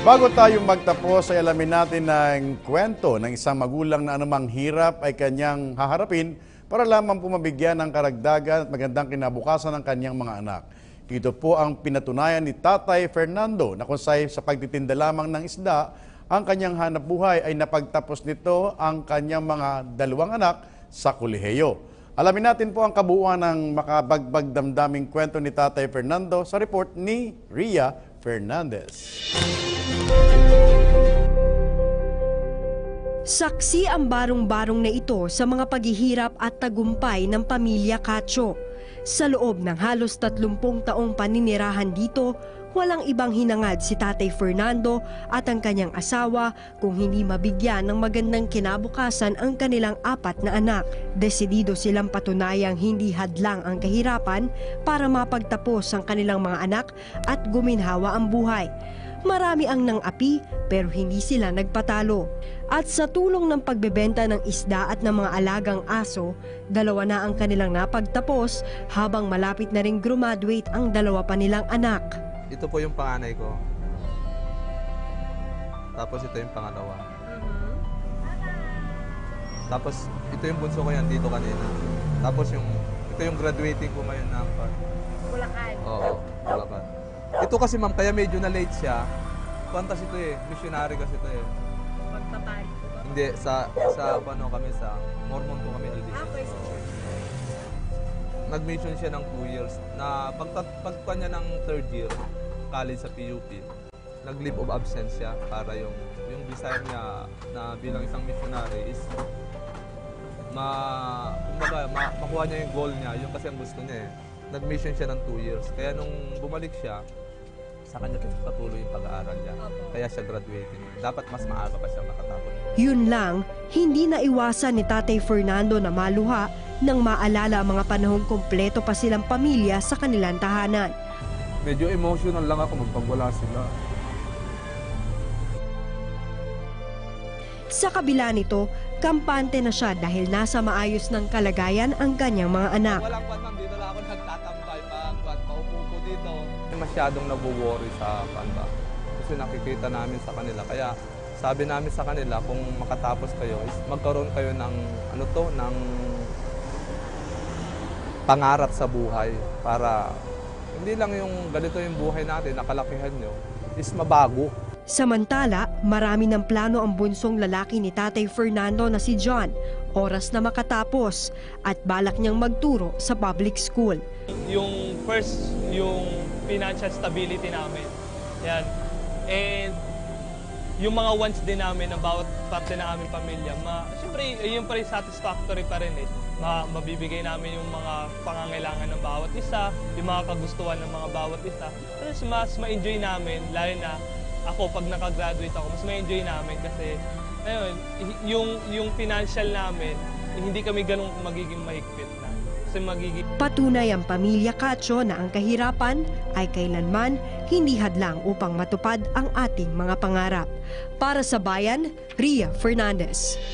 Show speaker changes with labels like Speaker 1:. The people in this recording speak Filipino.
Speaker 1: Bago tayo magtapos ay alamin natin ng kwento ng isang magulang na anumang hirap ay kanyang haharapin para lamang pumabigyan ng karagdagan at magandang kinabukasan ng kanyang mga anak. Ito po ang pinatunayan ni Tatay Fernando na kung sa pagtitinda lamang ng isda, ang kanyang hanap buhay ay napagtapos nito ang kanyang mga dalawang anak sa kolehiyo. Alamin natin po ang kabuuan ng makabagbag damdaming kwento ni Tatay Fernando sa report ni Ria Fernandez.
Speaker 2: Saksi ang barong-barong na ito sa mga paghihirap at tagumpay ng pamilya Cacho. Sa loob ng halos 30 taong paninirahan dito, walang ibang hinangad si Tatay Fernando at ang kanyang asawa kung hindi mabigyan ng magandang kinabukasan ang kanilang 4 na anak. Desidido silang patunayang hindi hadlang ang kahirapan para mapagtapos ang kanilang mga anak at guminhawa ang buhay. Marami ang nang-api pero hindi sila nagpatalo. At sa tulong ng pagbebenta ng isda at ng mga alagang aso, 2 na ang kanilang napagtapos habang malapit na ring graduate ang 2 pa nilang anak.
Speaker 3: Ito po yung panganay ko. Tapos ito yung pangalawa. Tapos ito yung bunso ko yan dito kanina. Tapos ito yung graduating ko ngayon na
Speaker 2: Bulacan.
Speaker 3: Oo, Bulacan. Ito kasi ma'am, kaya medyo na late siya. Pantas ito eh, missionary kasi ito eh.
Speaker 2: Magpapari po ba?
Speaker 3: Hindi, sa kami, sa Mormon po kami LDS. Nag-mission siya ng 2 years. Na pagka niya ng 3rd year, college sa PUP, nag-leave of absence siya para yung desire niya na bilang isang missionary is makuha niya yung goal niya, yung kasi ang gusto niya eh. Nag-mission siya ng 2 years. Kaya nung bumalik siya, sa kanya patuloy yung pag-aaral niya. Kaya siya graduating. Dapat mas maaga pa siya makatapos.
Speaker 2: Yun lang, hindi naiwasan ni Tatay Fernando na maluha nang maalala ang mga panahong kumpleto pa silang pamilya sa kanilang tahanan.
Speaker 3: Medyo emotional lang ako magpagwala sila.
Speaker 2: Sa kabila nito, kampante na siya dahil nasa maayos ng kalagayan ang kanyang mga anak.
Speaker 3: Walang ma'am, dito na ako nagtatambay pag paupo ko dito. Masyadong nagwo-worry sa kanta. Kasi nakikita namin sa kanila. Kaya sabi namin sa kanila, kung makatapos kayo, is magkaroon kayo ng ng pangarap sa buhay para hindi lang yung ganito yung buhay natin, nakalakihan nyo, is mabago.
Speaker 2: Samantala, marami ng plano ang bunsong lalaki ni Tatay Fernando na si John. Oras na makatapos at balak niyang magturo sa public school.
Speaker 4: Yung first, yung financial stability namin. Yan. And yung mga wants din namin ng bawat parte ng aming pamilya, siyempre yung pa rin satisfactory pa rin eh. Mabibigay namin yung mga pangangailangan ng bawat isa, yung mga kagustuhan ng mga bawat isa. Pero mas ma-enjoy namin, lalo na ako pag nakagraduate ako, mas ma-enjoy namin kasi ayun, yung financial namin, hindi kami ganun magiging mahigpit na.
Speaker 2: Patunay ang pamilya Cacho na ang kahirapan ay kailanman hindi hadlang upang matupad ang ating mga pangarap. Para sa Bayan, Ria Fernandez.